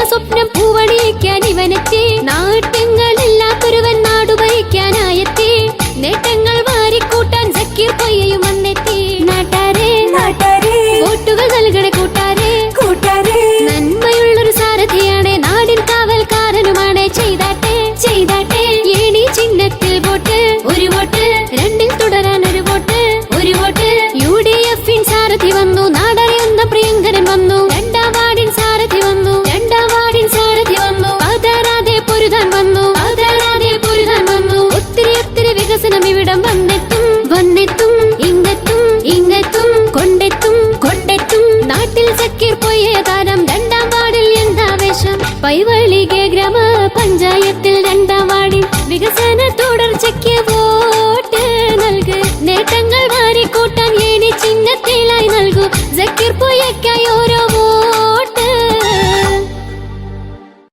സ്വപ്നം പൂവണിയിക്കാൻ ഇവനെത്തി. നാട്യങ്ങളില്ലാത്തൊരുവൻ നാടു ഭരിക്കാനായെത്തി. നേട്ടങ്ങൾ വാരിക്കൂട്ടാൻ സക്കീർ കൊയ്യയും വന്നെത്തി. നാട്ടാരെ വോട്ടുകൾ നൽകണ കൂട്ടാരെ, നന്മയുള്ളൊരു സാരഥിയാണ്, നാടിൻ കാവൽക്കാരനുമാണ്. ചെയ്താട്ടെ ഏണി ചിഹ്നത്തിൽ വോട്ട്, ഒരു വോട്ട്, രണ്ടിൽ തുടരാൻ ഒരു വോട്ട്, ഒരു വോട്ട്. UDF സാരഥി വന്നു, നാടറിയുന്ന പ്രിയങ്കരൻ വന്നു. രണ്ടാം വാർഡിൻ സാരഥി വന്നു, പതരാതെ പൊരുതാൻ വന്നു. ഒത്തിരി വികസനം ഇവിടം വന്നെത്തും, ഇങ്ങെത്തും, കൊണ്ടെത്തും. നാട്ടിൽ സക്കീർ കൊയ്യതാ